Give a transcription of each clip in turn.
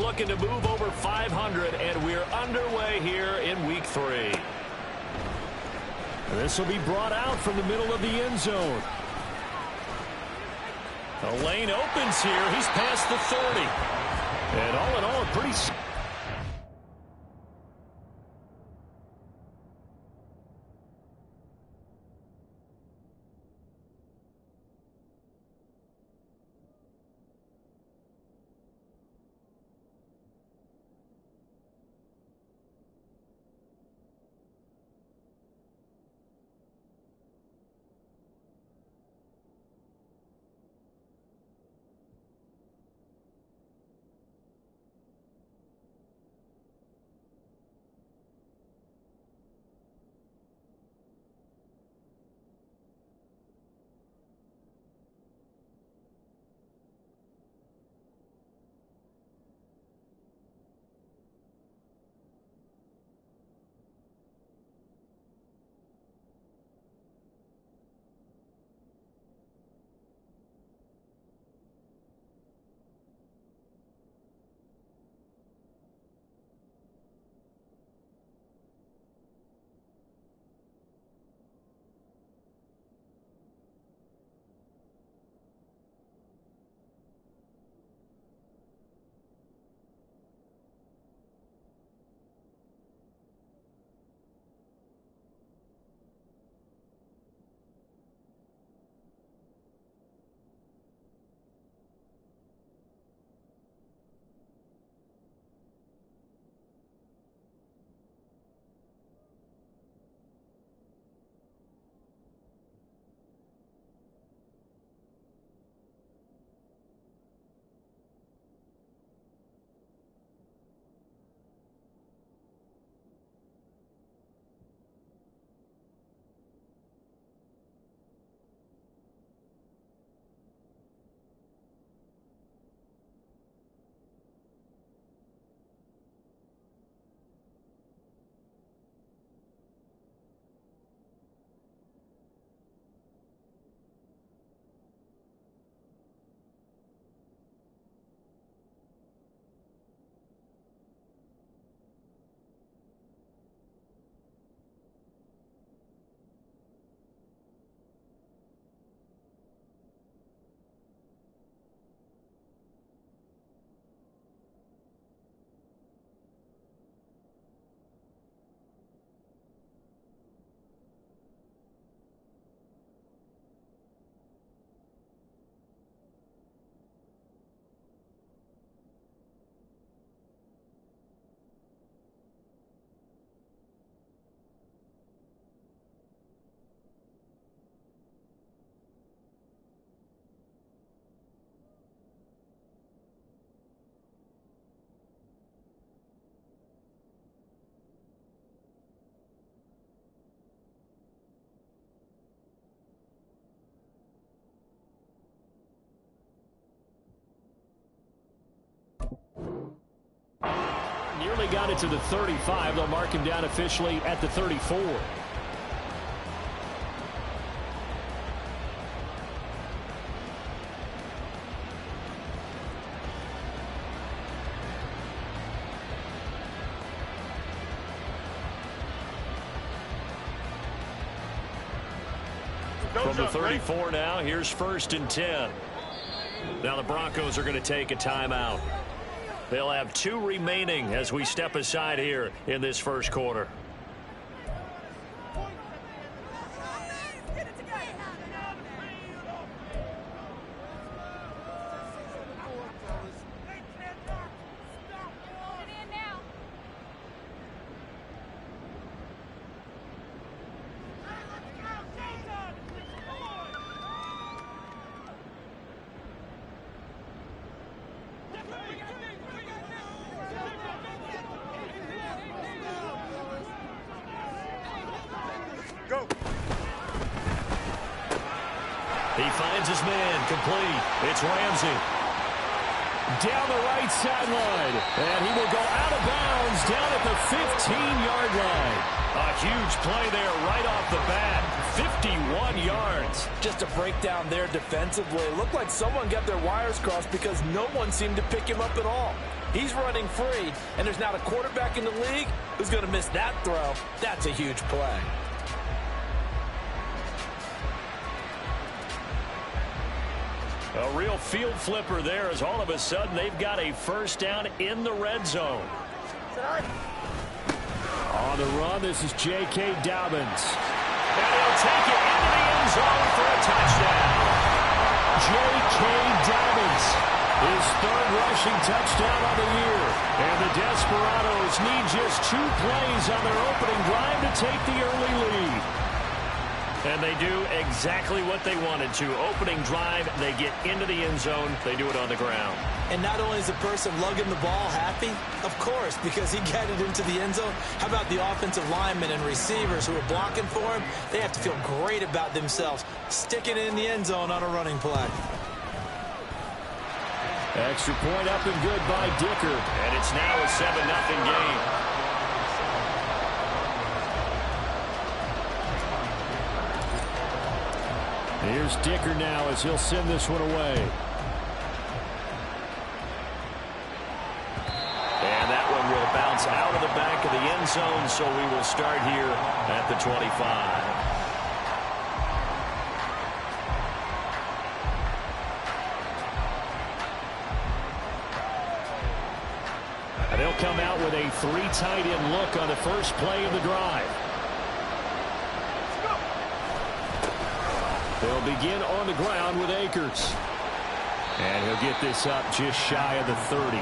looking to move over 500, and we're underway here in Week 3. This will be brought out from the middle of the end zone. The lane opens here. He's past the 30. And all in all, a pretty... Nearly got it to the 35. They'll mark him down officially at the 34. From the 34 now, here's 1st and 10. Now the Broncos are going to take a timeout. They'll have 2 remaining as we step aside here in this first quarter. Go. He finds his man, complete. It's Ramsey. Down the right sideline. And he will go out of bounds down at the 15-yard line. A huge play there right off the bat. 51 yards. Just a breakdown there defensively. It looked like someone got their wires crossed because no one seemed to pick him up at all. He's running free, and there's not a quarterback in the league who's going to miss that throw. That's a huge play. A real field flipper there as all of a sudden they've got a first down in the red zone. On the run, this is J.K. Dobbins. And he'll take it into the end zone for a touchdown. J.K. Dobbins, his third rushing touchdown of the year. And the Desperados need just 2 plays on their opening drive to take the early lead. And they do exactly what they wanted to. Opening drive, they get into the end zone. They do it on the ground. And not only is the person lugging the ball happy, of course, because he got it into the end zone. How about the offensive linemen and receivers who are blocking for him? They have to feel great about themselves, sticking it in the end zone on a running play. Extra point up and good by Dicker. And it's now a 7-0 game. Here's Dicker now as he'll send this one away. And that one will bounce out of the back of the end zone, so we will start here at the 25. And they'll come out with a 3 tight end look on the first play of the drive. They'll begin on the ground with Akers. And he'll get this up just shy of the 30.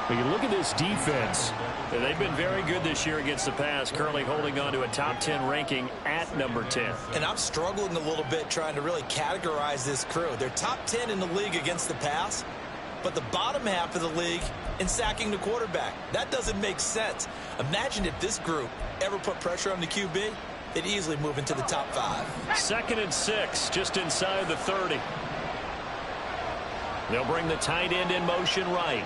When you look at this defense, they've been very good this year against the pass, currently holding on to a top 10 ranking at number 10. And I'm struggling a little bit trying to really categorize this crew. They're top 10 in the league against the pass, but the bottom half of the league in sacking the quarterback. That doesn't make sense. Imagine if this group ever put pressure on the QB. They'd easily move into the top 5. 2nd and 6, just inside the 30. They'll bring the tight end in motion right.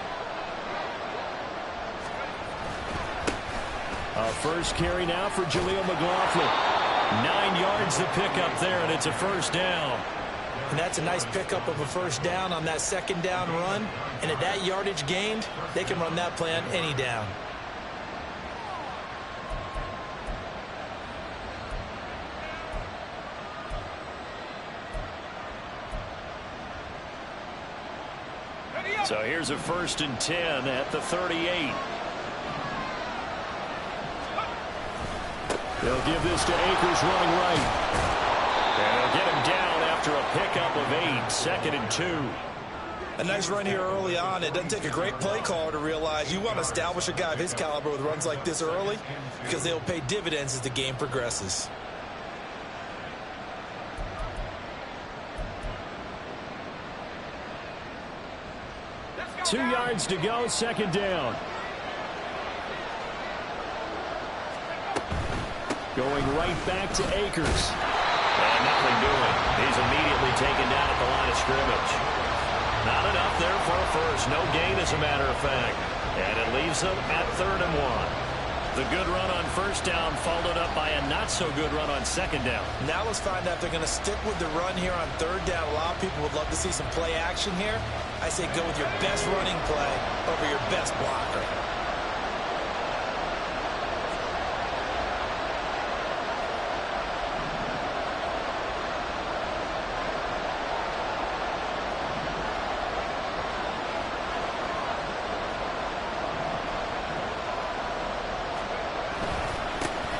A first carry now for Jaleel McLaughlin. 9 yards to pick up there, and it's a first down. And that's a nice pickup of a first down on that 2nd down run. And at that yardage gained, they can run that play on any down. So here's a 1st and 10 at the 38. They'll give this to Akers running right. And they'll get him down after a pickup of 8, 2nd and 2. A nice run here early on. It doesn't take a great play caller to realize you want to establish a guy of his caliber with runs like this early because they'll pay dividends as the game progresses. 2 yards to go, 2nd down. Going right back to Akers. And nothing doing. He's immediately taken down at the line of scrimmage. Not enough there for a first. No gain, as a matter of fact. And it leaves them at 3rd and 1. The good run on 1st down followed up by a not-so-good run on 2nd down. Now let's find out if they're going to stick with the run here on 3rd down. A lot of people would love to see some play action here. I say go with your best running play over your best blocker.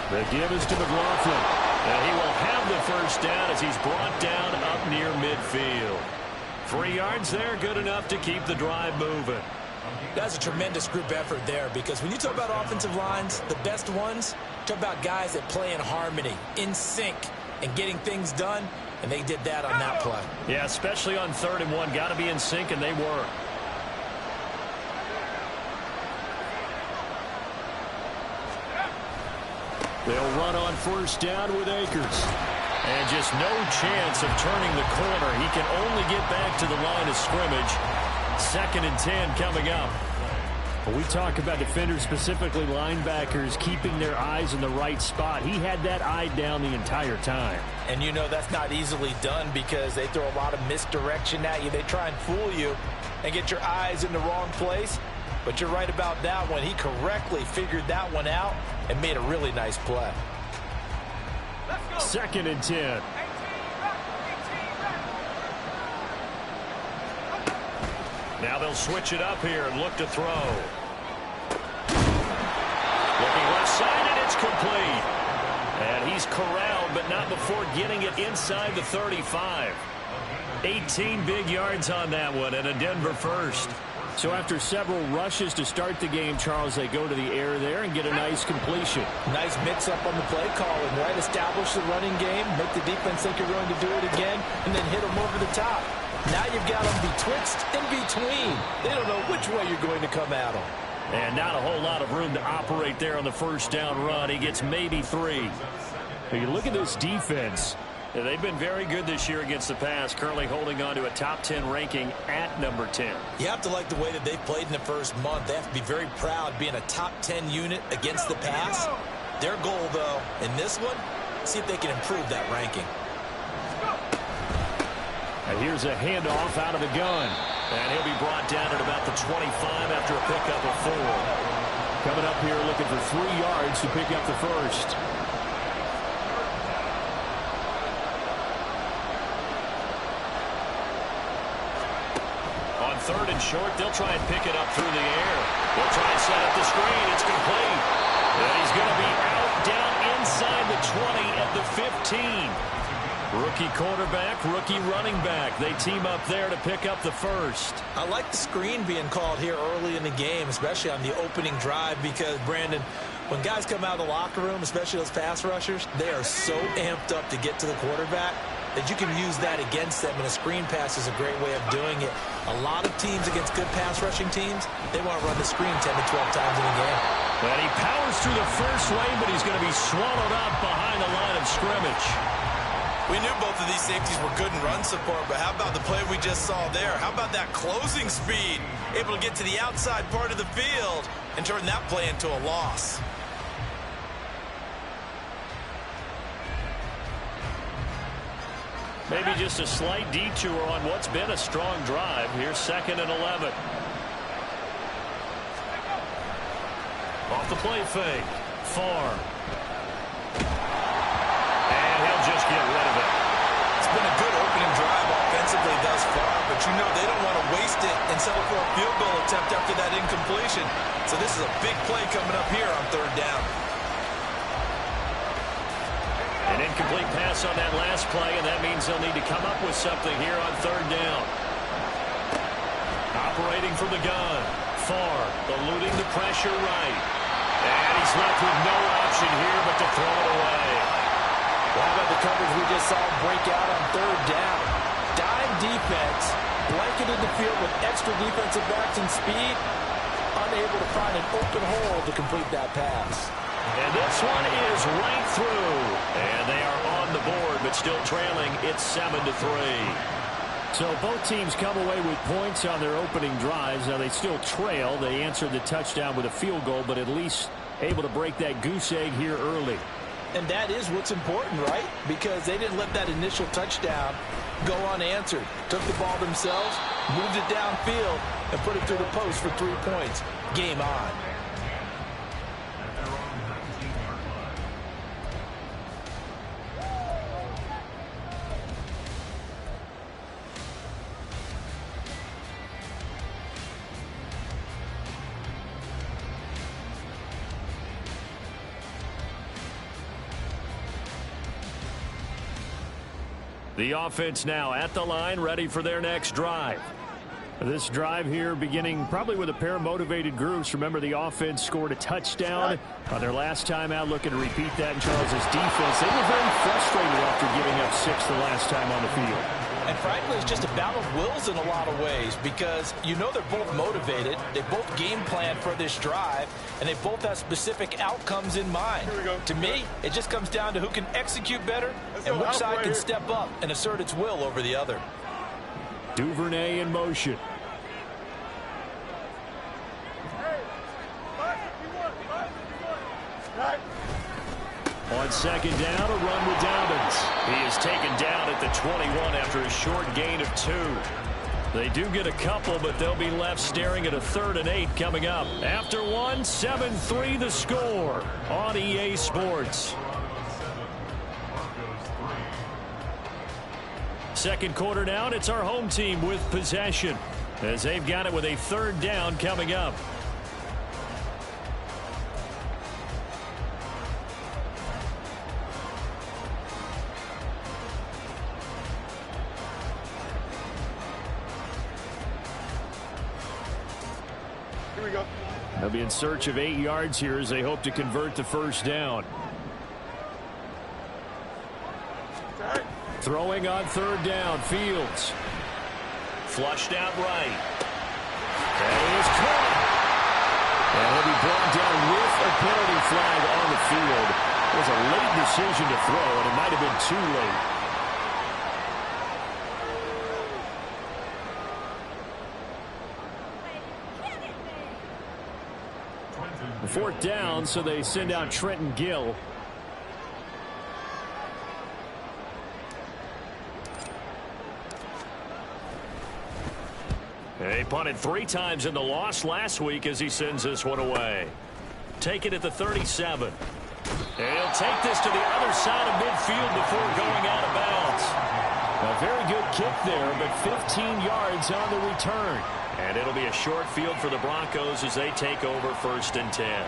The give is to McLaughlin. And he will have the first down as he's brought down up near midfield. 3 yards there, good enough to keep the drive moving. That's a tremendous group effort there because when you talk about offensive lines, the best ones, talk about guys that play in harmony, in sync, and getting things done, and they did that on that play. Yeah, especially on 3rd and 1. Got to be in sync, and they were. They'll run on 1st down with Akers. And just no chance of turning the corner. He can only get back to the line of scrimmage. 2nd and 10 coming up. When we talk about defenders, specifically linebackers, keeping their eyes in the right spot, he had that eye down the entire time. And you know that's not easily done because they throw a lot of misdirection at you. They try and fool you and get your eyes in the wrong place. But you're right about that one. He correctly figured that one out and made a really nice play. 2nd and 10. Now they'll switch it up here and look to throw. Looking left side, and it's complete. And he's corralled, but not before getting it inside the 35. 18 big yards on that one, and a Denver first. So after several rushes to start the game, Charles, they go to the air there and get a nice completion. Nice mix-up on the play calling, right? Establish the running game, make the defense think you're going to do it again, and then hit them over the top. Now you've got them betwixt and between. They don't know which way you're going to come at them. And not a whole lot of room to operate there on the first down run. He gets maybe 3. Now you look at this defense. They've been very good this year against the pass, currently holding on to a top 10 ranking at number 10. You have to like the way that they've played in the first month. They have to be very proud being a top 10 unit against the pass. Their goal, though, in this one, see if they can improve that ranking. And here's a handoff out of the gun. And he'll be brought down at about the 25 after a pickup of 4. Coming up here looking for 3 yards to pick up the first. On 3rd and short, they'll try and pick it up through the air. They'll try and set up the screen. It's complete. And he's going to be out down inside the 20 at the 15. Rookie quarterback, rookie running back. They team up there to pick up the first. I like the screen being called here early in the game, especially on the opening drive, because, Brandon, when guys come out of the locker room, especially those pass rushers, they are so amped up to get to the quarterback that you can use that against them, and a screen pass is a great way of doing it. A lot of teams against good pass rushing teams, they want to run the screen 10 to 12 times in a game. And he powers through the first lane, but he's going to be swallowed up behind the line of scrimmage. We knew both of these safeties were good in run support, but how about the play we just saw there? How about that closing speed? Able to get to the outside part of the field and turn that play into a loss. Maybe just a slight detour on what's been a strong drive. Here's 2nd and 11. Off the play fake. Farr. And he'll just get rid of it. It's been a good opening drive offensively thus far, but you know they don't want to waste it and settle for a field goal attempt after that incompletion. So this is a big play coming up here on 3rd down. An incomplete pass on that last play, and that means they'll need to come up with something here on 3rd down. Operating from the gun. Farr eluding the pressure right. And he's left with no option here but to throw it away. Well, how about the coverage we just saw break out on 3rd down? Dime defense, blanketed the field with extra defensive backs and speed, unable to find an open hole to complete that pass. And this one is right through. And they are on the board, but still trailing. It's 7-3. So both teams come away with points on their opening drives. Now they still trail. They answered the touchdown with a field goal, but at least able to break that goose egg here early. And that is what's important, right? Because they didn't let that initial touchdown go unanswered. Took the ball themselves, moved it downfield, and put it through the post for 3 points. Game on. The offense now at the line, ready for their next drive. This drive here beginning probably with a pair of motivated groups. Remember, the offense scored a touchdown on their last time out, looking to repeat that in Charles's defense. They were very frustrated after giving up 6 the last time on the field. And frankly, it's just a battle of wills in a lot of ways, because you know they're both motivated, they both game plan for this drive, and they both have specific outcomes in mind. To me, it just comes down to who can execute better and which side can step up and assert its will over the other. Duvernay in motion. On 2nd down, a run with Dobbins. He is taken down at the 21 after a short gain of 2. They do get a couple, but they'll be left staring at a 3rd and 8 coming up. After one, 7-3 the score on EA Sports. Second quarter down, it's our home team with possession as they've got it with a 3rd down coming up. They'll be in search of 8 yards here as they hope to convert the 1st down. Throwing on 3rd down, Fields. Flushed out right. And he is caught. And he'll be brought down with a penalty flag on the field. It was a late decision to throw, and it might have been too late. 4th down, so they send out Trenton Gill. He punted 3 times in the loss last week as he sends this one away. Take it at the 37. And he'll take this to the other side of midfield before going out of bounds. A very good kick there, but 15 yards on the return. And it'll be a short field for the Broncos as they take over 1st and 10.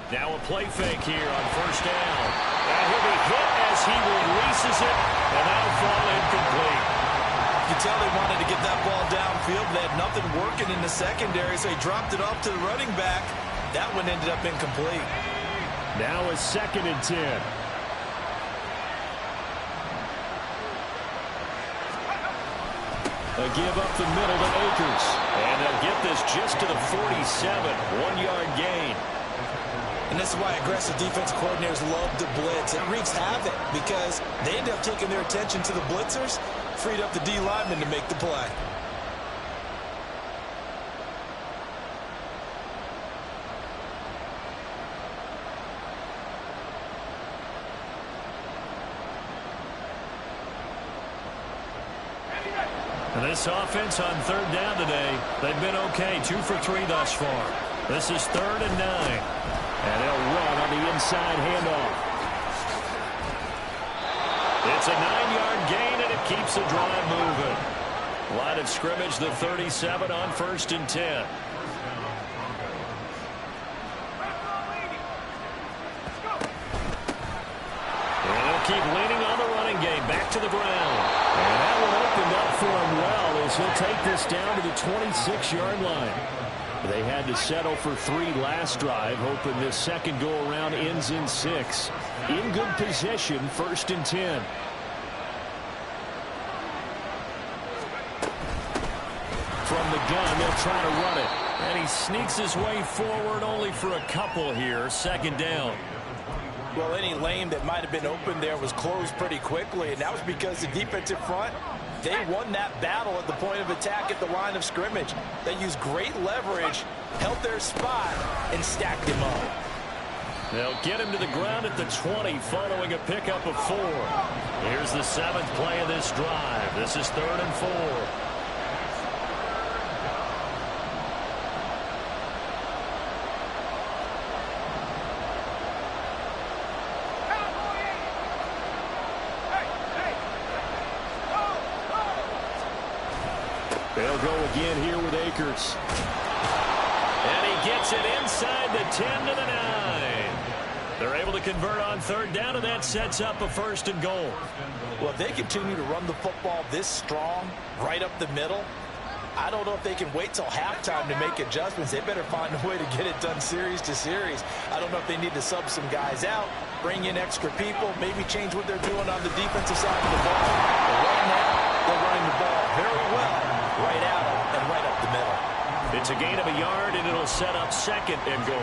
Now a play fake here on 1st down. And he'll be hit as he releases it, and that'll fall incomplete. You can tell they wanted to get that ball downfield. They had nothing working in the secondary, so he dropped it off to the running back. That one ended up incomplete. Now a 2nd and 10. A give up the middle to Akers. And they'll get this just to the 47. 1-yard gain. And this is why aggressive defensive coordinators love to blitz. It wreaks havoc because they end up taking their attention to the blitzers, freed up the D lineman to make the play. And this offense on 3rd down today, they've been okay. 2 for 3 thus far. This is 3rd and 9. And they'll run on the inside handoff. It's a 9-yard gain, and it keeps the drive moving. Line of scrimmage, the 37 on 1st and 10. And they'll keep leaning on the running game. Back to the ground. And that one opened up for him well as he'll take this down to the 26-yard line. They had to settle for 3 last drive, hoping this second go-around ends in 6. In good position, 1st and 10. From the gun, they'll try to run it. And he sneaks his way forward only for a couple here. 2nd down. Well, any lane that might have been open there was closed pretty quickly, and that was because the defensive front, they won that battle at the point of attack at the line of scrimmage. They used great leverage, held their spot, and stacked him up. They'll get him to the ground at the 20 following a pickup of 4. Here's the 7th play of this drive. This is 3rd and 4. They'll go again here with Akers. And he gets it inside the 10 to the 9. They're able to convert on 3rd down, and that sets up a 1st and goal. Well, if they continue to run the football this strong, right up the middle, I don't know if they can wait till halftime to make adjustments. They better find a way to get it done series to series. I don't know if they need to sub some guys out, bring in extra people, maybe change what they're doing on the defensive side of the ball. But right now, they're running the ball very well. Right out and right up the middle. It's a gain of a yard, and it'll set up 2nd and goal.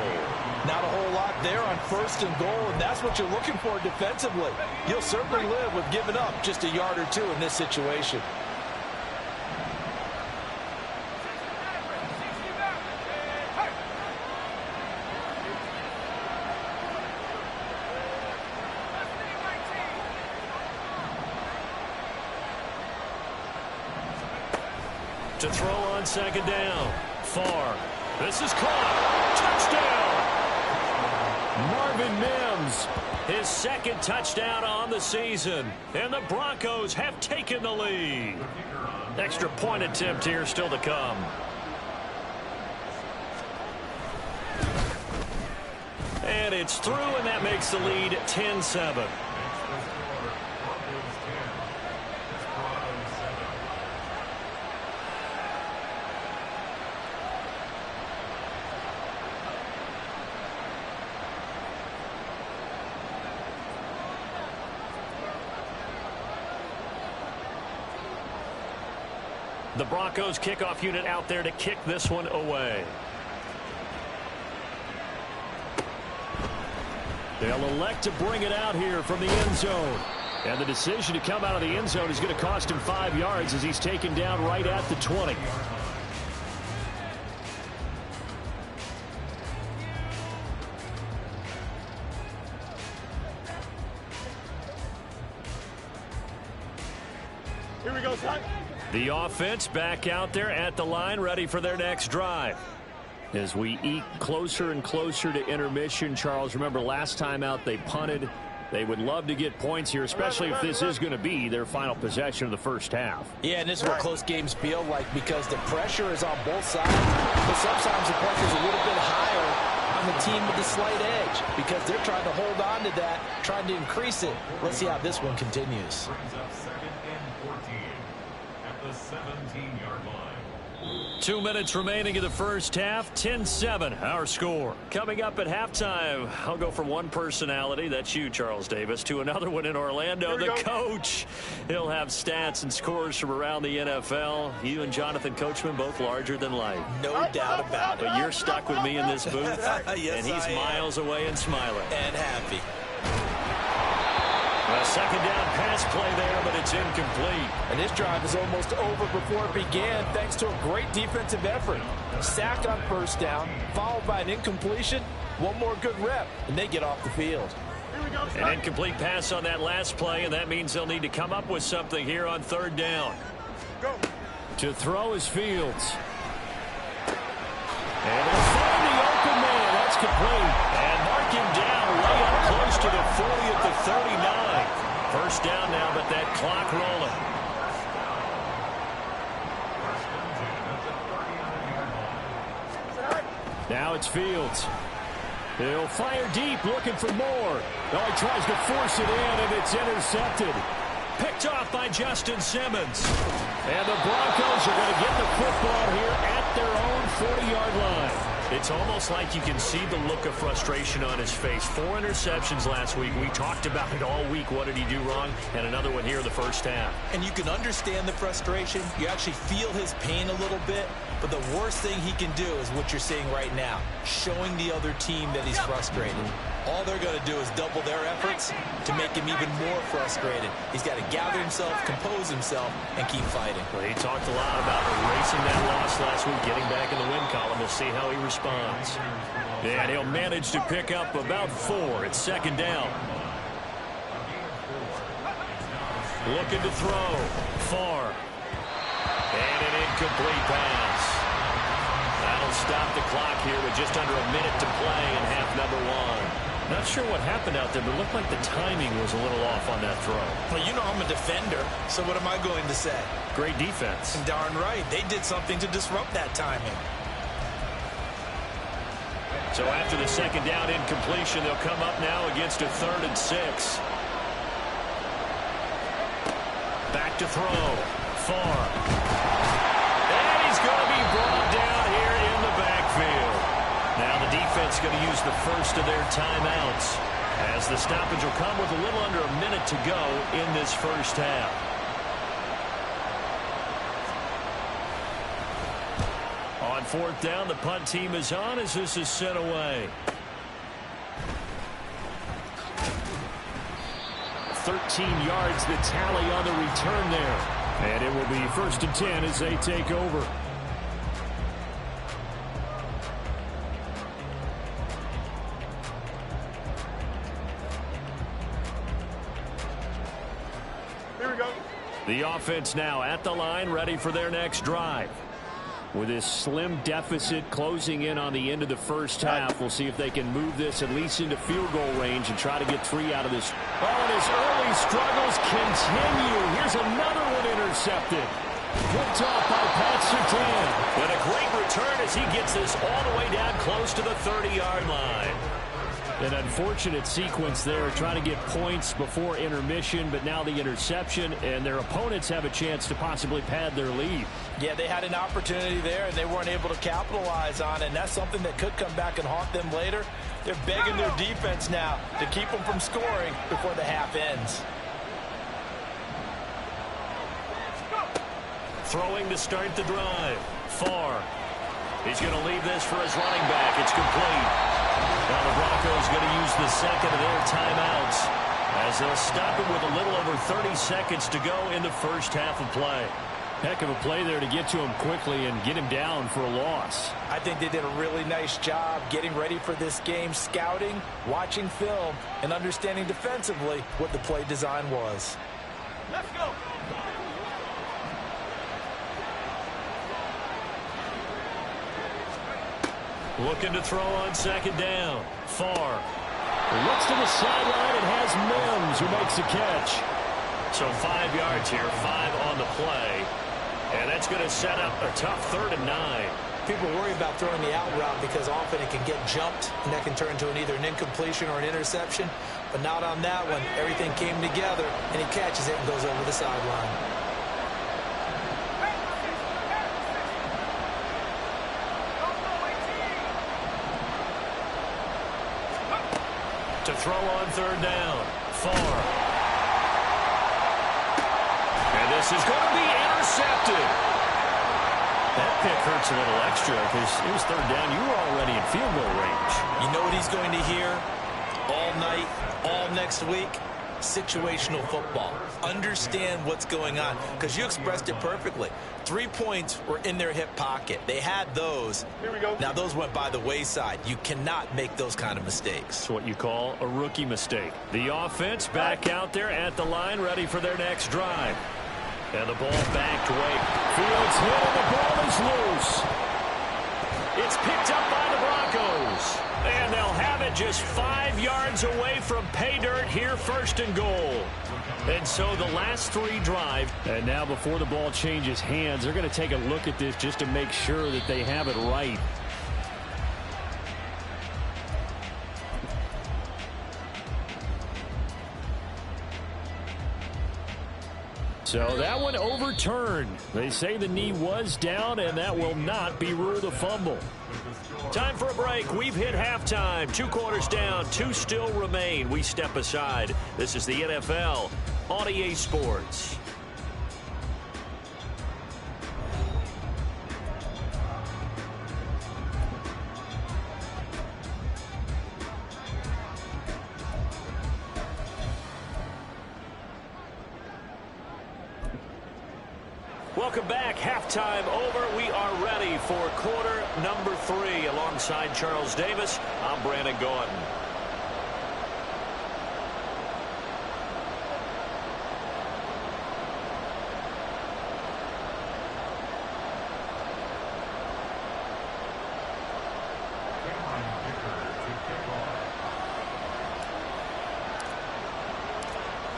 Not a whole lot there on 1st and goal, and that's what you're looking for defensively. You'll certainly live with giving up just a yard or 2 in this situation. To throw on 2nd down. Far. This is caught. Touchdown! Marvin Mims, his 2nd touchdown on the season. And the Broncos have taken the lead. Extra point attempt here still to come. And it's through, and that makes the lead 10-7. The Broncos kickoff unit out there to kick this one away. They'll elect to bring it out here from the end zone. And the decision to come out of the end zone is going to cost him 5 yards as he's taken down right at the 20. Here we go, son. The offense back out there at the line, ready for their next drive. As we eke closer and closer to intermission, Charles, remember last time out they punted. They would love to get points here, especially if this is going to be their final possession of the first half. Yeah, and this is what close games feel like because the pressure is on both sides. But sometimes the pressure is a little bit higher on the team with the slight edge because they're trying to hold on to that, trying to increase it. Let's see how this one continues. Brings up 2nd and 14 at the 17-yard line. 2 minutes remaining in the first half. 10-7 our score. Coming up at halftime, I'll go from one personality, that's you, Charles Davis, to another one in Orlando, the coach. He'll have stats and scores from around the NFL. You and Jonathan Coachman both larger than life. No doubt about it. But you're stuck with me in this booth, Yes, and he's miles away and smiling. And happy. A 2nd down pass play there, but it's incomplete. And this drive is almost over before it began thanks to a great defensive effort. Sack on 1st down, followed by an incompletion. One more good rep, and they get off the field. An incomplete pass on that last play, and that means they'll need to come up with something here on 3rd down. To throw is Fields. And they'll find the open man. That's complete. And mark him down way up close to the 40 at the 39. 1st down now, but that clock rolling. Now it's Fields. He'll fire deep, looking for more. Oh, he tries to force it in, and it's intercepted. Picked off by Justin Simmons. And the Broncos are going to get the football here at their own 40-yard line. It's almost like you can see the look of frustration on his face. 4 interceptions last week. We talked about it all week. What did he do wrong? And another one here in the first half. And you can understand the frustration. You actually feel his pain a little bit. But the worst thing he can do is what you're seeing right now, showing the other team that he's frustrated. All they're going to do is double their efforts to make him even more frustrated. He's got to gather himself, compose himself, and keep fighting. Well, he talked a lot about erasing that loss last week, getting back in the win column. We'll see how he responds. And he'll manage to pick up about 4. It's 2nd down. Looking to throw. Far. And an incomplete pass. That'll stop the clock here with just under a minute to play in half number 1. Not sure what happened out there, but it looked like the timing was a little off on that throw. Well, you know I'm a defender, so what am I going to say? Great defense. And darn right, they did something to disrupt that timing. So after the 2nd down incompletion, they'll come up now against a 3rd and 6. Back to throw. Far. And he's going to be brought down here in the backfield. Now the defense is going to use the first of their timeouts as the stoppage will come with a little under a minute to go in this first half. On fourth down. The punt team is on as this is sent away. 13 yards the tally on the return there. And it will be 1st and 10 as they take over. Here we go. The offense now at the line, ready for their next drive. With this slim deficit closing in on the end of the first half, we'll see if they can move this at least into field goal range and try to get 3 out of this. Oh, and his early struggles continue. Here's another one intercepted. Picked off by Pat Surtain. And a great return as he gets this all the way down close to the 30-yard line. An unfortunate sequence there, trying to get points before intermission, but now the interception, and their opponents have a chance to possibly pad their lead. Yeah, they had an opportunity there, and they weren't able to capitalize on it, and that's something that could come back and haunt them later. They're begging their defense now to keep them from scoring before the half ends. Throwing to start the drive. Farr. He's going to leave this for his running back. It's complete. Now the Broncos going to use the second of their timeouts as they'll stop it with a little over 30 seconds to go in the first half of play. Heck of a play there to get to him quickly and get him down for a loss. I think they did a really nice job getting ready for this game, scouting, watching film, and understanding defensively what the play design was. Let's go. Looking to throw on second down. Farr. Looks to the sideline and has Mims who makes a catch. So 5 yards here, 5 on the play. And that's going to set up a tough 3rd and 9. People worry about throwing the out route because often it can get jumped, and that can turn into either an incompletion or an interception. But not on that one. Everything came together, and he catches it and goes over the sideline. To throw on 3rd down. Farr. And this is going to be intercepted. That pick hurts a little extra because it was 3rd down. You were already in field goal range. You know what he's going to hear all night, all next week? Situational football. Understand what's going on, because you expressed it perfectly. 3 points were in their hip pocket. They had those. Here we go. Now those went by the wayside. You cannot make those kind of mistakes. It's what you call a rookie mistake. The offense back out there at the line, ready for their next drive. And the ball back to Wake. Fields hit and the ball is loose. It's picked up by the Broncos. And they'll have it just 5 yards away from pay dirt here, 1st and goal. And so the last 3 drive. And now before the ball changes hands, they're going to take a look at this just to make sure that they have it right. So that one overturned. They say the knee was down, and that will not be ruled a fumble. Time for a break. We've hit halftime. 2 quarters down, 2 still remain. We step aside. This is the NFL on EA Sports. Welcome back. Halftime over. We are ready for quarter number 3. Alongside Charles Davis, I'm Brandon Gaudin.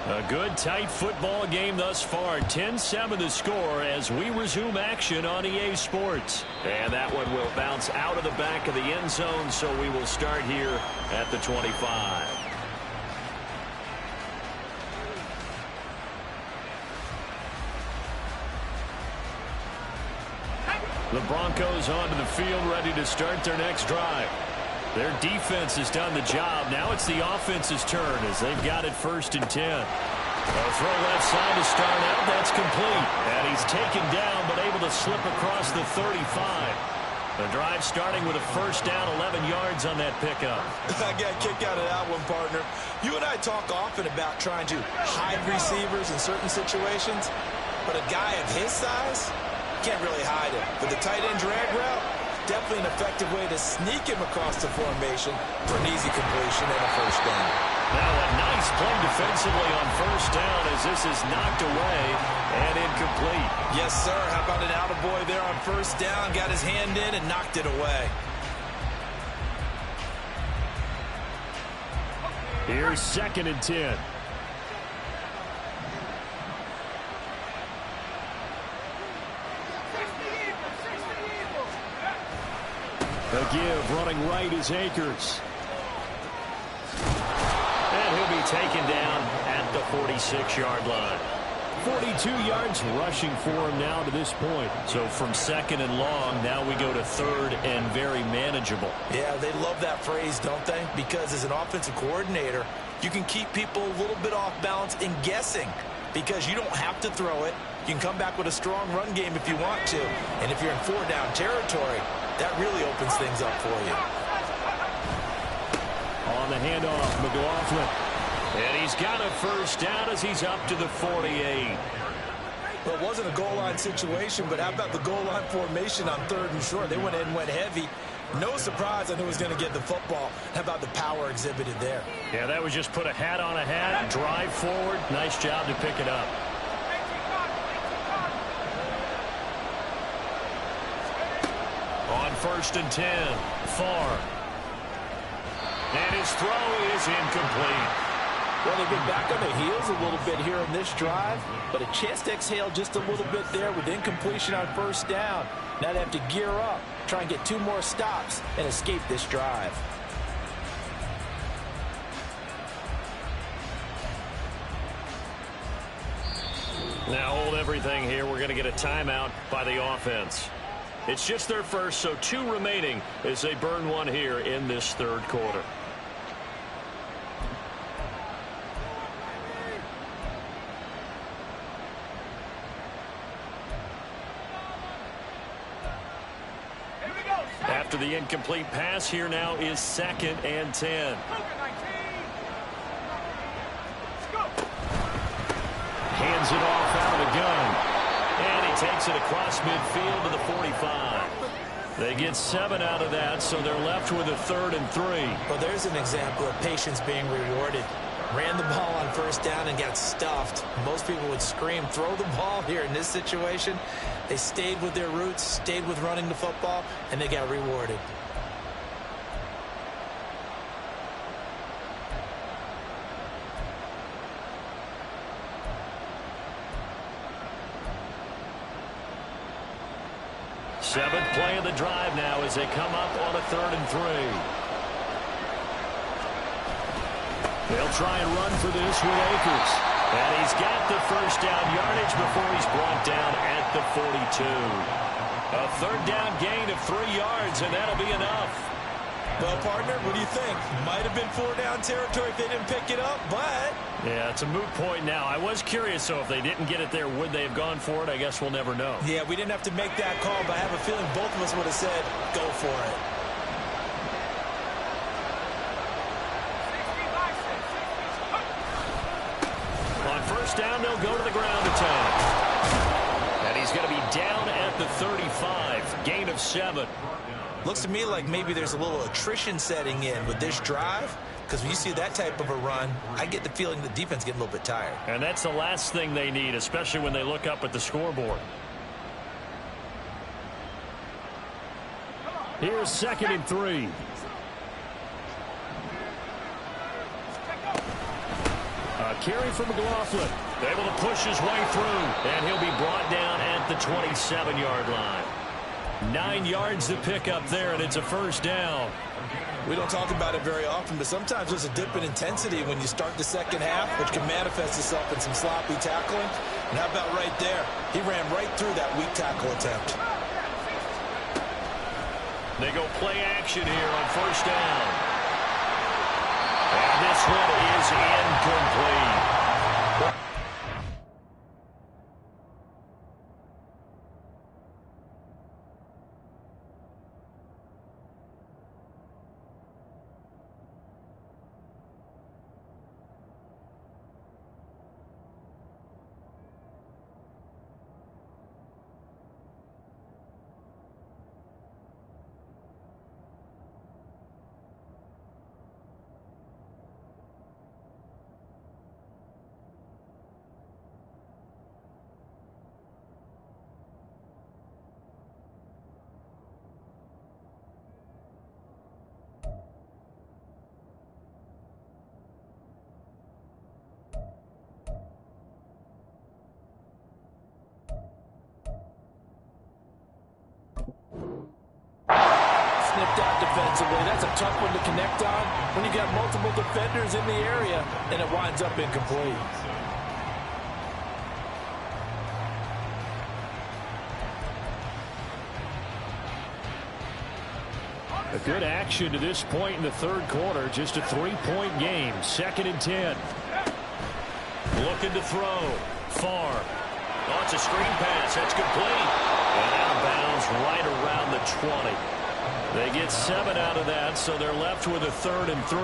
A good, tight football game thus far. 10-7 the score as we resume action on EA Sports. And that one will bounce out of the back of the end zone, so we will start here at the 25. The Broncos onto the field, ready to start their next drive. Their defense has done the job. Now it's the offense's turn as they've got it 1st and 10. A throw left side to start out. That's complete. And he's taken down but able to slip across the 35. The drive starting with a first down, 11 yards on that pickup. I got a kick out of that one, partner. You and I talk often about trying to hide receivers in certain situations, but a guy of his size can't really hide him. But the tight end drag route, definitely an effective way to sneak him across the formation for an easy completion and a first down. Now a nice play defensively on first down as this is knocked away and incomplete. Yes, sir. How about an attaboy there on first down? Got his hand in and knocked it away. Here's 2nd and 10. The give running right is Akers. And he'll be taken down at the 46-yard line. 42 yards rushing for him now to this point. So from 2nd and long, now we go to 3rd and very manageable. Yeah, they love that phrase, don't they? Because as an offensive coordinator, you can keep people a little bit off balance and guessing because you don't have to throw it. You can come back with a strong run game if you want to. And if you're in 4-down territory, that really opens things up for you. On the handoff, McLaughlin. And he's got a first down as he's up to the 48. Well, it wasn't a goal line situation, but how about the goal line formation on 3rd and short? They went in, went heavy. No surprise on who was going to get the football. How about the power exhibited there? Yeah, that was just put a hat on a hat, drive forward. Nice job to pick it up. On 1st and 10, Farr. And his throw is incomplete. Well, they've been back on their heels a little bit here in this drive, but a chance to exhale just a little bit there with incompletion on first down. Now they have to gear up, try and get 2 more stops and escape this drive. Now hold everything here. We're going to get a timeout by the offense. It's just their first, so 2 remaining as they burn one here in this 3rd quarter. After the incomplete pass, here now is 2nd and 10. Hands it off out of the gun. And he takes it across midfield to the 45. They get 7 out of that, so they're left with a 3rd and 3. Well, there's an example of patience being rewarded. Ran the ball on first down and got stuffed. Most people would scream, throw the ball here in this situation. They stayed with their roots, stayed with running the football, and they got rewarded. Seventh play of the drive now as they come up on a 3rd and 3. They'll try and run for this with Akers. And he's got the first down yardage before he's brought down at the 42. A 3rd down gain of 3 yards, and that'll be enough. Well, partner, what do you think? Might have been 4-down territory if they didn't pick it up, but... Yeah, it's a moot point now. I was curious, so if they didn't get it there, would they have gone for it? I guess we'll never know. Yeah, we didn't have to make that call, but I have a feeling both of us would have said, go for it. On first down, they'll go to the ground attack. And he's going to be down at the 35. Gain of 7. Looks to me like maybe there's a little attrition setting in with this drive, because when you see that type of a run, I get the feeling the defense getting a little bit tired. And that's the last thing they need, especially when they look up at the scoreboard. Here's 2nd and 3. A carry from McLaughlin. Able to push his way through, and he'll be brought down at the 27-yard line. 9 yards to pick up there, and it's a first down. We don't talk about it very often, but sometimes there's a dip in intensity when you start the second half, which can manifest itself in some sloppy tackling. And how about right there? He ran right through that weak tackle attempt. They go play action here on first down. And this one is incomplete. Snipped out defensively. That's a tough one to connect on when you got multiple defenders in the area, and it winds up incomplete. A good action to this point in the third quarter. Just a 3-point game. 2nd and 10. Looking to throw. Far. Oh, it's a screen pass. That's complete. And out of bounds right around the 20. They get 7 out of that, so they're left with a 3rd and 3.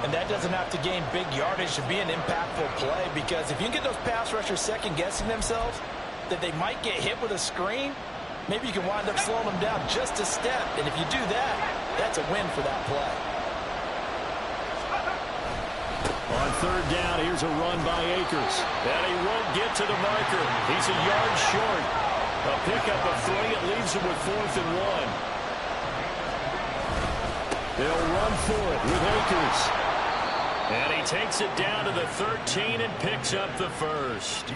And that doesn't have to gain big yardage to be an impactful play, because if you can get those pass rushers second-guessing themselves that they might get hit with a screen, maybe you can wind up slowing them down just a step. And if you do that, that's a win for that play. On 3rd down, here's a run by Akers. And he won't get to the marker. He's a yard short. A pickup of 3. It leaves him with 4th and 1. They'll run for it with Akers. And he takes it down to the 13 and picks up the first.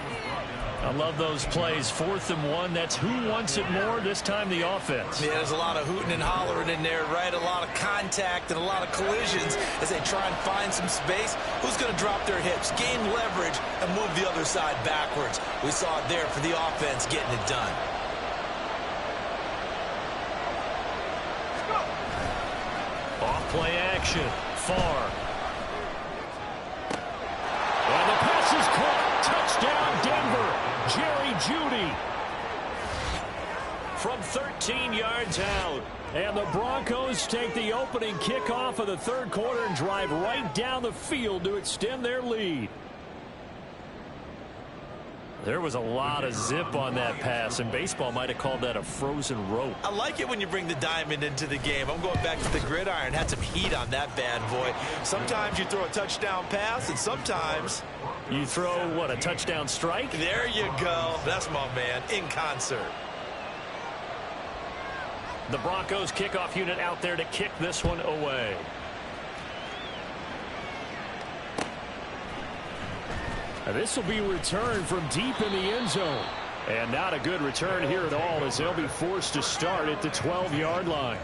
I love those plays. 4th and 1. That's who wants it more, this time the offense. Yeah, there's a lot of hooting and hollering in there, right? A lot of contact and a lot of collisions as they try and find some space. Who's going to drop their hips, gain leverage, and move the other side backwards? We saw it there for the offense getting it done. Off-play action. Far. And the pass is caught. Touchdown, Denver. Jerry Jeudy. From 13 yards out. And the Broncos take the opening kickoff of the third quarter and drive right down the field to extend their lead. There was a lot of zip on that pass, and baseball might have called that a frozen rope. I like it when you bring the diamond into the game. I'm going back to the gridiron. Had some heat on that bad boy. Sometimes you throw a touchdown pass, and sometimes you throw, what, a touchdown strike? There you go. That's my man, in concert. The Broncos kickoff unit out there to kick this one away. This will be returned from deep in the end zone. And not a good return here at all, as they'll be forced to start at the 12-yard line.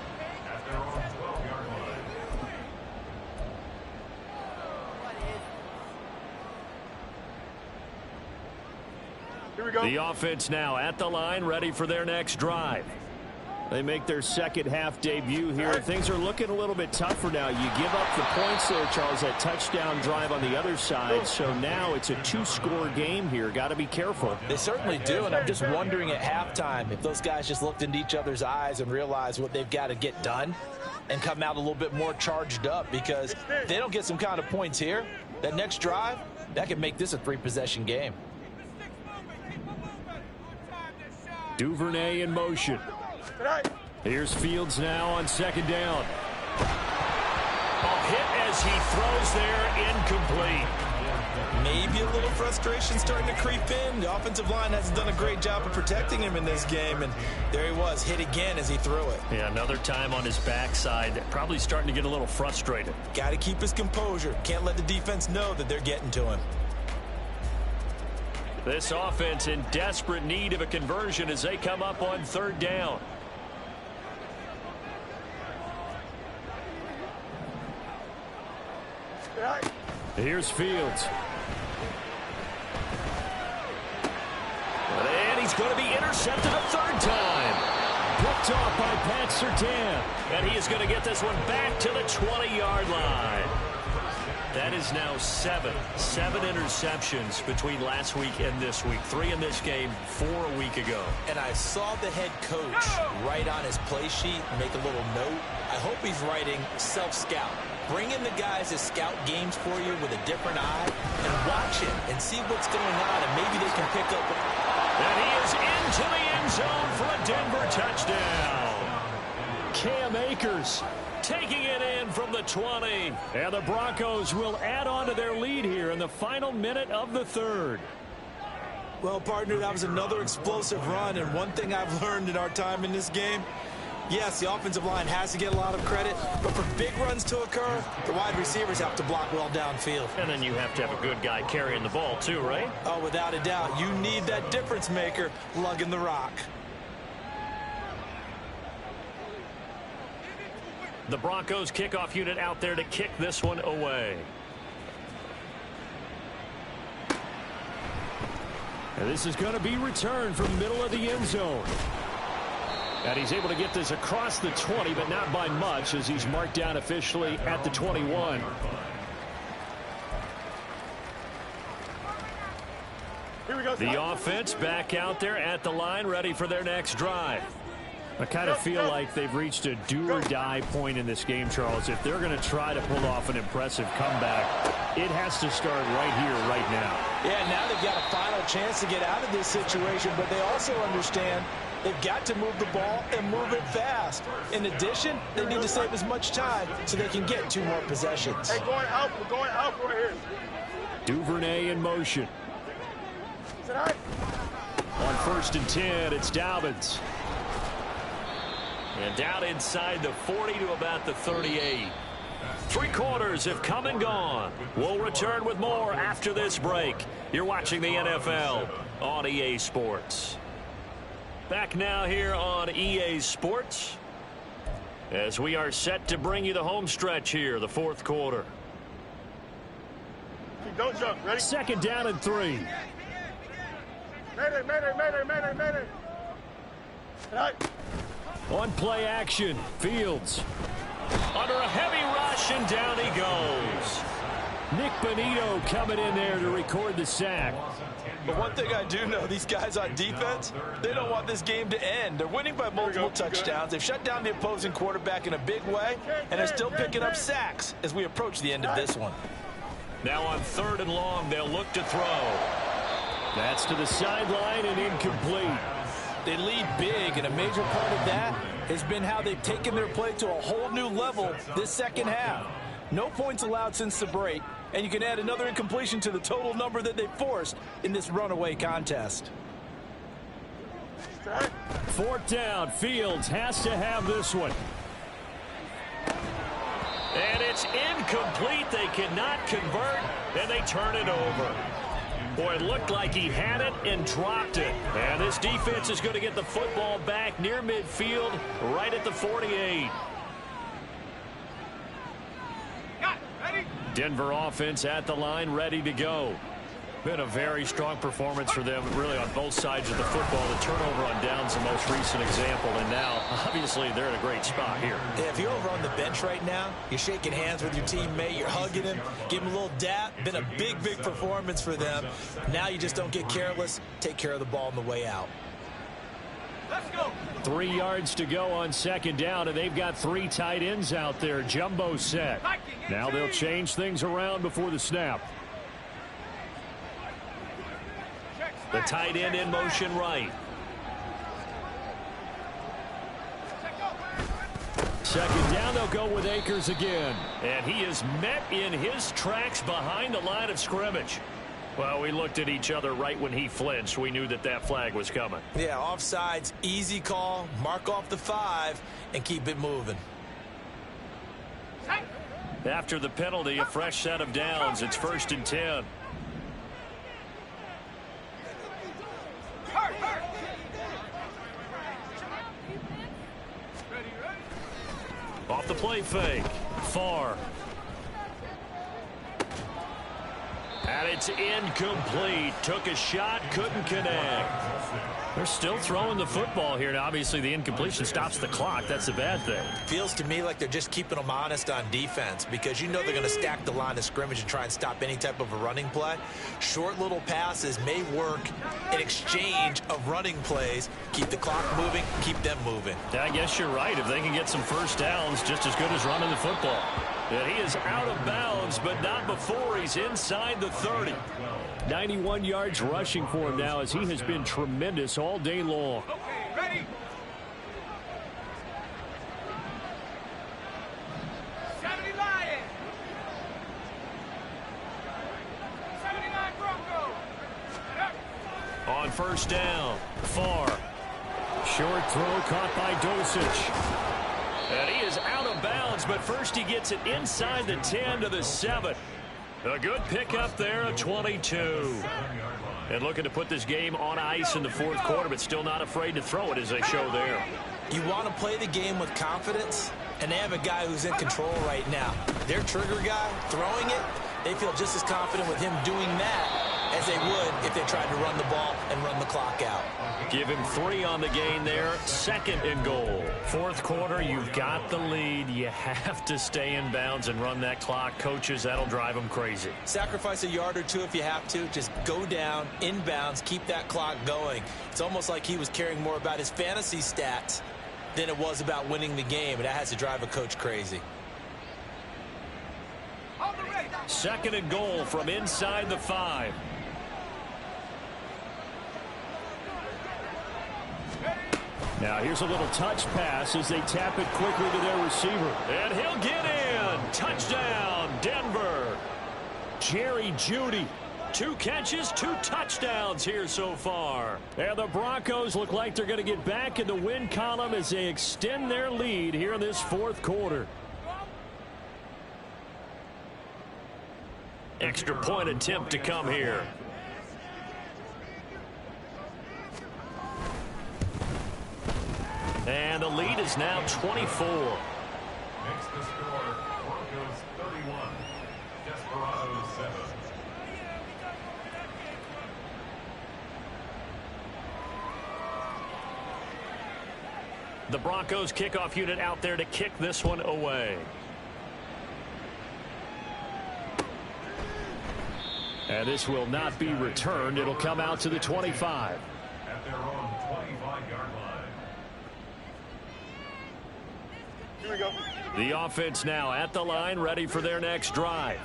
Here we go. The offense now at the line, ready for their next drive. They make their second half debut here. Things are looking a little bit tougher now. You give up the points there, Charles, that touchdown drive on the other side. So now it's a 2-score game here. Got to be careful. They certainly do, and I'm just wondering at halftime if those guys just looked into each other's eyes and realized what they've got to get done and come out a little bit more charged up, because if they don't get some kind of points here, that next drive, that could make this a 3-possession game. Duvernay in motion. Here's Fields now on second down. A hit as he throws there, incomplete. Maybe a little frustration starting to creep in. The offensive line hasn't done a great job of protecting him in this game, and there he was, hit again as he threw it. Yeah, another time on his backside, probably starting to get a little frustrated. Got to keep his composure. Can't let the defense know that they're getting to him. This offense in desperate need of a conversion as they come up on third down. Here's Fields. And he's going to be intercepted a third time. Picked off by Pat Surtain. And he is going to get this one back to the 20-yard line. That is now 7 interceptions between last week and this week. 3 in this game, 4 a week ago. And I saw the head coach write on his play sheet, make a little note. I hope he's writing self-scout. Bring in the guys that scout games for you with a different eye and watch it and see what's going on, and maybe they can pick up. And he is into the end zone for a Denver touchdown. Cam Akers taking it in from the 20. And the Broncos will add on to their lead here in the final minute of the third. Well, partner, that was another explosive run, and one thing I've learned in our time in this game, yes, the offensive line has to get a lot of credit, but for big runs to occur, the wide receivers have to block well downfield. And then you have to have a good guy carrying the ball too, right? Oh, without a doubt. You need that difference maker lugging the rock. The Broncos kickoff unit out there to kick this one away. And this is going to be returned from the middle of the end zone. And he's able to get this across the 20, but not by much, as he's marked down officially at the 21. Here we go. The offense back out there at the line, ready for their next drive. I kind of feel like they've reached a do-or-die point in this game, Charles. If they're going to try to pull off an impressive comeback, it has to start right here, right now. Yeah, now they've got a final chance to get out of this situation, but they also understand they've got to move the ball and move it fast. In addition, they need to save as much time so they can get 2 more possessions. Hey, going out. We're going out right here. Duvernay in motion. Is it all right? On 1st and 10, it's Dobbins. And down inside the 40 to about the 38. 3 quarters have come and gone. We'll return with more after this break. You're watching the NFL on EA Sports. Back now here on EA Sports as we are set to bring you the home stretch here, the 4th quarter. Don't jump. Ready? 2nd down and 3. Mayday. All right. On play action, Fields. Under a heavy rush, and down he goes. Nick Bonito coming in there to record the sack. But one thing I do know, these guys on defense, they don't want this game to end. They're winning by multiple touchdowns. They've shut down the opposing quarterback in a big way, and they're still picking up sacks as we approach the end of this one. Now on 3rd and long, they'll look to throw. That's to the sideline and incomplete. They lead big, and a major part of that has been how they've taken their play to a whole new level this second half. No points allowed since the break, and you can add another incompletion to the total number that they forced in this runaway contest. 4th down, Fields has to have this one. And it's incomplete. They cannot convert, and they turn it over. Boy, it looked like he had it and dropped it. And this defense is going to get the football back near midfield, right at the 48. Denver offense at the line, ready to go. Been a very strong performance for them, really, on both sides of the football. The turnover on downs the most recent example, and now, obviously, they're in a great spot here. Yeah, if you're over on the bench right now, you're shaking hands with your teammate, you're hugging him, give him a little dap. Been a big performance for them. Now you just don't get careless. Take care of the ball on the way out. Let's go. 3 yards to go on 2nd down, and they've got 3 tight ends out there. Jumbo set. Now they'll change things around before the snap. The tight end in motion right. 2nd down, they'll go with Akers again. And he is met in his tracks behind the line of scrimmage. Well, we looked at each other right when he flinched. We knew that that flag was coming. Yeah, offsides, easy call, mark off the 5, and keep it moving. After the penalty, a fresh set of downs. It's 1st and 10. Off the play fake. Far. And it's incomplete. Took a shot, couldn't connect. They're still throwing the football here. Now, obviously, the incompletion stops the clock. That's the bad thing. Feels to me like they're just keeping them honest on defense because you know they're going to stack the line of scrimmage and try and stop any type of a running play. Short little passes may work in exchange of running plays. Keep the clock moving, keep them moving. I guess you're right. If they can get some first downs, just as good as running the football. And he is out of bounds, but not before he's inside the 30. 91 yards rushing for him now as he has been tremendous all day long. Okay, ready? 70 Lions. 79 Broncos. On 1st down, Far. Short throw caught by Dulcich. And he is out of bounds, but first he gets it inside the 10 to the 7. A good pickup there, a 22. And looking to put this game on ice in the 4th quarter, but still not afraid to throw it as they show there. You want to play the game with confidence? And they have a guy who's in control right now. Their trigger guy, throwing it, they feel just as confident with him doing that as they would if they tried to run the ball and run the clock out. Give him 3 on the gain there. 2nd and goal. Fourth quarter, you've got the lead. You have to stay in bounds and run that clock. Coaches, that'll drive them crazy. Sacrifice a yard or 2 if you have to. Just go down, in bounds, keep that clock going. It's almost like he was caring more about his fantasy stats than it was about winning the game, and that has to drive a coach crazy. 2nd and goal from inside the 5. Now here's a little touch pass as they tap it quickly to their receiver. And he'll get in. Touchdown, Denver. Jerry Jeudy. 2 catches, 2 touchdowns here so far. And the Broncos look like they're going to get back in the win column as they extend their lead here in this fourth quarter. Extra point attempt to come here. And the lead is now 24. Makes the score Broncos 31, Desperados 7. The Broncos kickoff unit out there to kick this one away. And this will not be returned. It'll come out to the 25. At their own 25-yard line. Here we go. The offense now at the line, ready for their next drive.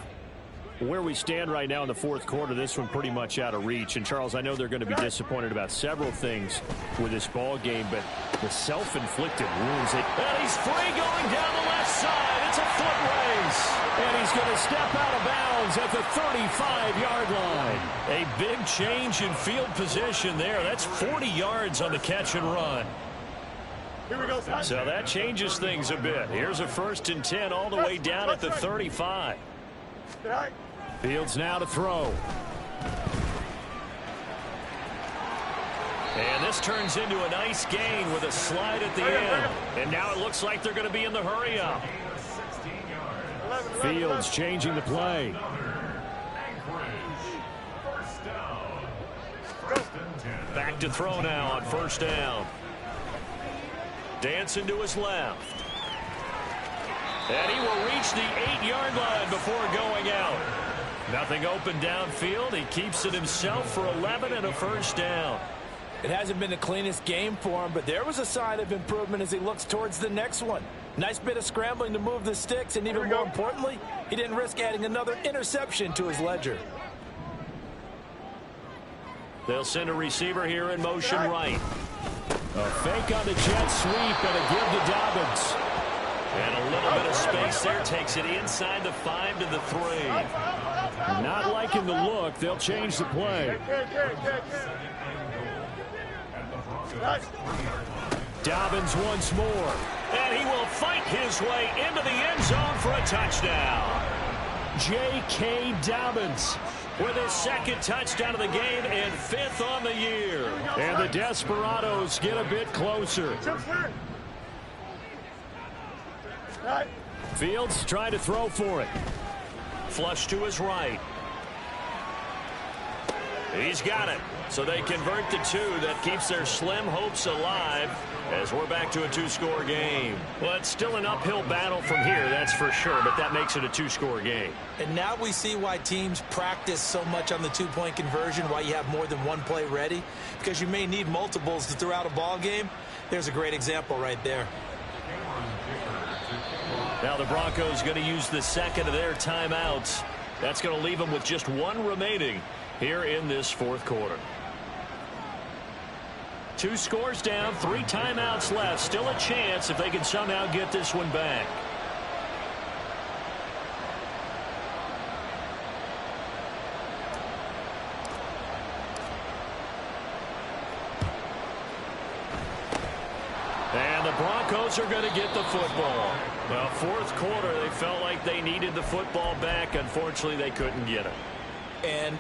Where we stand right now in the fourth quarter, this one pretty much out of reach. And, Charles, I know they're going to be disappointed about several things with this ball game, but the self-inflicted wounds. And he's free going down the left side. It's a foot race. And he's going to step out of bounds at the 35-yard line. A big change in field position there. That's 40 yards on the catch and run. Here we go. So that changes things a bit. Here's a 1st and 10 all the way down at the 35. Fields now to throw. And this turns into a nice gain with a slide at the end. And now it looks like they're going to be in the hurry up. Fields changing the play. Back to throw now on 1st down. Dancing to his left. And he will reach the 8-yard line before going out. Nothing open downfield. He keeps it himself for 11 and a 1st down. It hasn't been the cleanest game for him, but there was a sign of improvement as he looks towards the next one. Nice bit of scrambling to move the sticks, and even more importantly, he didn't risk adding another interception to his ledger. They'll send a receiver here in motion right. A fake on the jet sweep and a give to Dobbins. And a little bit of space there. Takes it inside the 5 to the 3. Not liking the look. They'll change the play. Dobbins once more. And he will fight his way into the end zone for a touchdown. J.K. Dobbins with his 2nd touchdown of the game and 5th on the year. And the Desperados get a bit closer. Fields trying to throw for it. Flush to his right. He's got it. So they convert the 2. That keeps their slim hopes alive as we're back to a 2-score game. Well, it's still an uphill battle from here, that's for sure, but that makes it a 2-score game. And now we see why teams practice so much on the 2-point conversion, why you have more than one play ready, because you may need multiples to throw out a ball game. There's a great example right there. Now the Broncos going to use the 2nd of their timeouts. That's going to leave them with just 1 remaining here in this fourth quarter. 2 scores down, 3 timeouts left. Still a chance if they can somehow get this one back. And the Broncos are going to get the football. Well, fourth quarter, they felt like they needed the football back. Unfortunately, they couldn't get it. And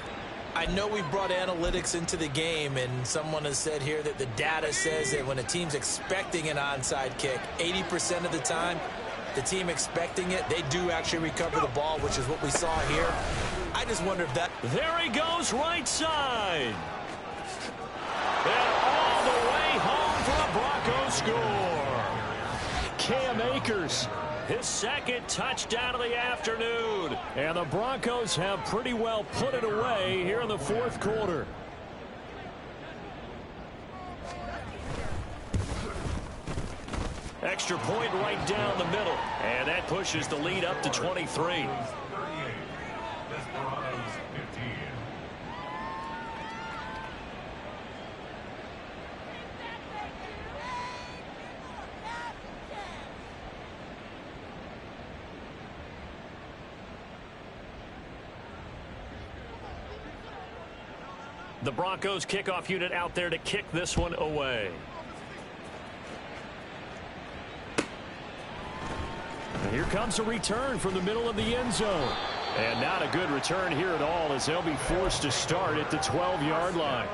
I know we brought analytics into the game, and someone has said here that the data says that when a team's expecting an onside kick, 80% of the time, the team expecting it, they do actually recover the ball, which is what we saw here. I just wonder if that... There he goes, right side. And all the way home for a Broncos score. Cam Akers, his second touchdown of the afternoon. And the Broncos have pretty well put it away here in the fourth quarter. Extra point right down the middle. And that pushes the lead up to 23. The Broncos kickoff unit out there to kick this one away. And here comes a return from the middle of the end zone. And not a good return here at all, as they'll be forced to start at the 12-yard line.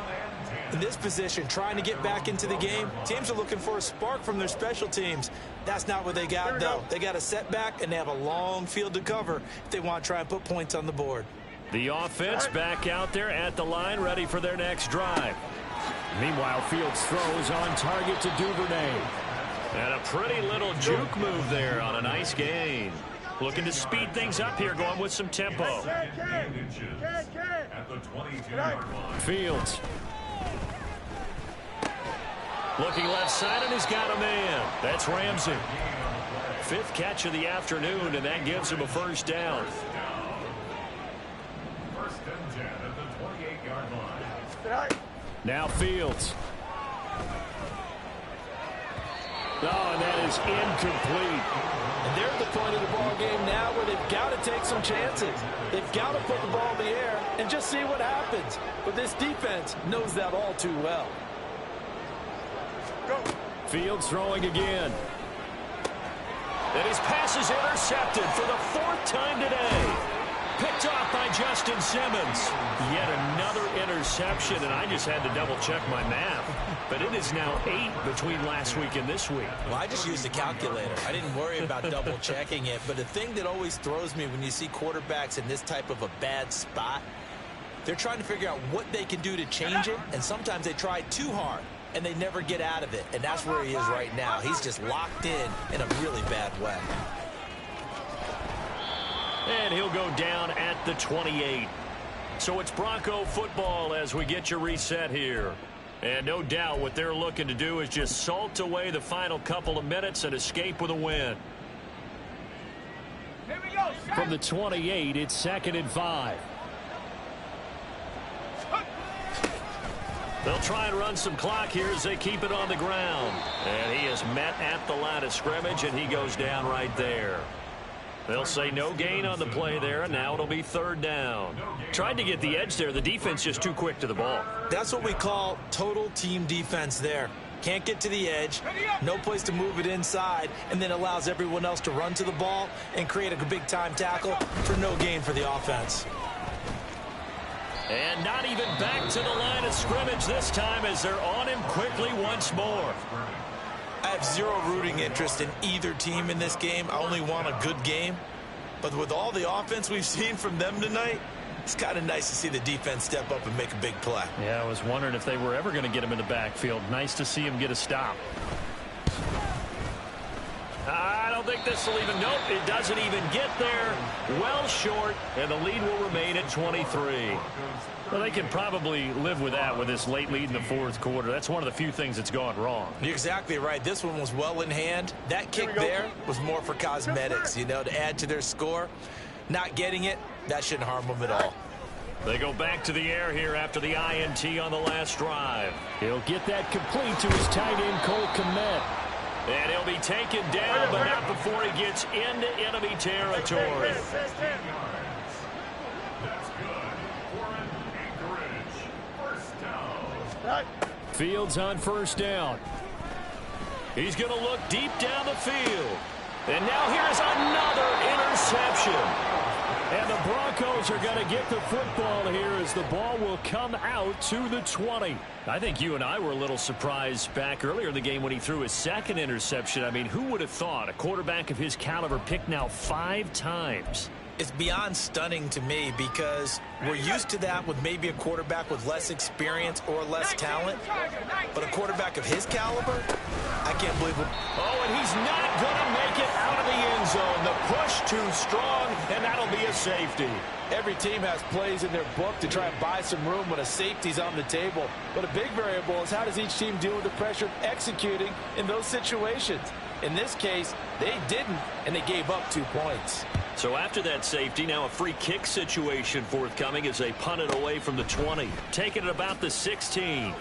In this position, trying to get back into the game, teams are looking for a spark from their special teams. That's not what they got, though. They got a setback, and they have a long field to cover if they want to try and put points on the board. The offense back out there at the line, ready for their next drive. Meanwhile, Fields throws on target to Duvernay. And a pretty little juke move there on a nice gain. Looking to speed things up here, going with some tempo. Fields. Looking left side, and he's got a man. That's Ramsey. Fifth catch of the afternoon, and that gives him a first down. First and 10 at the 28-yard line. Now Fields. Oh, and that is incomplete. And they're at the point of the ball game now where they've got to take some chances. They've got to put the ball in the air and just see what happens. But this defense knows that all too well. Go. Fields throwing again. And his pass is intercepted for the fourth time today. Picked off by Justin Simmons. Yet another interception, and I just had to double-check my math. But it is now 8 between last week and this week. Well, I just used a calculator. I didn't worry about double-checking it. But the thing that always throws me when you see quarterbacks in this type of a bad spot, they're trying to figure out what they can do to change it, and sometimes they try too hard, and they never get out of it. And that's where he is right now. He's just locked in a really bad way. And he'll go down at the 28. So it's Bronco football as we get you reset here. And no doubt what they're looking to do is just salt away the final couple of minutes and escape with a win. Here we go. From the 28, it's 2nd and 5. They'll try and run some clock here as they keep it on the ground. And he is met at the line of scrimmage, and he goes down right there. They'll say no gain on the play there, and now it'll be 3rd down. Tried to get the edge there. The defense just too quick to the ball. That's what we call total team defense there. Can't get to the edge, no place to move it inside, and then allows everyone else to run to the ball and create a big-time tackle for no gain for the offense. And not even back to the line of scrimmage this time as they're on him quickly once more. I have zero rooting interest in either team in this game. I only want a good game. But with all the offense we've seen from them tonight, it's kind of nice to see the defense step up and make a big play. Yeah, I was wondering if they were ever going to get him in the backfield. Nice to see him get a stop. I don't think this will even, nope, it doesn't even get there. Well short, and the lead will remain at 23. Well, they can probably live with that with this late lead in the fourth quarter. That's one of the few things that's gone wrong. You're exactly right. This one was well in hand. That kick there was more for cosmetics, you know, to add to their score. Not getting it, that shouldn't harm them at all. They go back to the air here after the INT on the last drive. He'll get that complete to his tight end, Cole Kmet. And he'll be taken down, but not before he gets into enemy territory. That's good for an Anchorage first down. Fields on 1st down. He's going to look deep down the field. And now here's another interception. And the Broncos are going to get the football here as the ball will come out to the 20. I think you and I were a little surprised back earlier in the game when he threw his second interception. I mean, who would have thought a quarterback of his caliber picked now 5 times? It's beyond stunning to me because we're used to that with maybe a quarterback with less experience or less talent. But a quarterback of his caliber, I can't believe it. Oh, and he's not going to make it out of the end zone. The push too strong, and that'll be a safety. Every team has plays in their book to try and buy some room when a safety's on the table. But a big variable is how does each team deal with the pressure of executing in those situations. In this case, they didn't, and they gave up 2 points. So after that safety, now a free kick situation forthcoming as they punt it away from the 20. Taking it about the 16.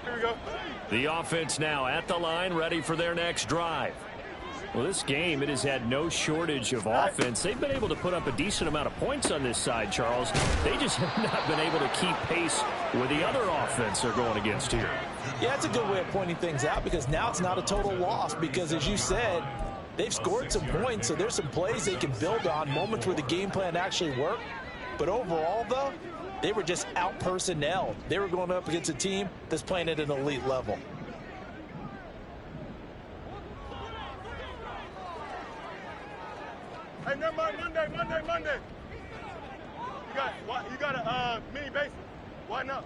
Here we go. The offense now at the line, ready for their next drive. Well, this game, it has had no shortage of offense. They've been able to put up a decent amount of points on this side, Charles. They just have not been able to keep pace with the other offense they're going against here. Yeah, it's a good way of pointing things out because now it's not a total loss because, as you said, they've scored some points, so there's some plays they can build on, moments where the game plan actually worked. But overall, though, they were just out-personnelled. They were going up against a team that's playing at an elite level. Hey, never mind, Monday. You got a mini base. Why not?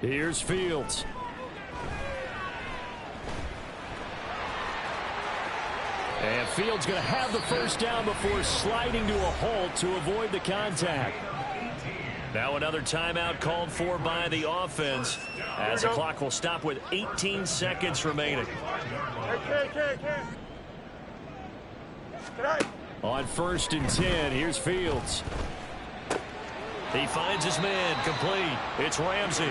Here's Fields. And Fields going to have the first down before sliding to a halt to avoid the contact. Now another timeout called for by the offense as the clock will stop with 18 seconds remaining. On 1st and 10, here's Fields. He finds his man complete. It's Ramsey.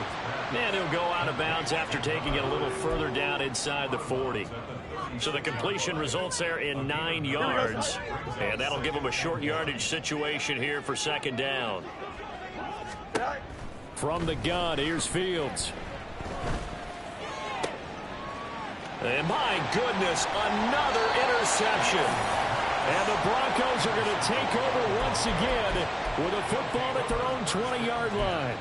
And he'll go out of bounds after taking it a little further down inside the 40. So the completion results there in 9 yards. And that'll give him a short yardage situation here for 2nd down. From the gun, here's Fields. And my goodness, another interception. And the Broncos are going to take over once again with a football at their own 20-yard line.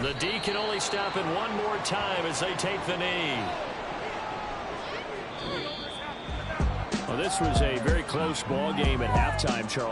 The D can only stop it one more time as they take the knee. Well, this was a very close ball game at halftime, Charles.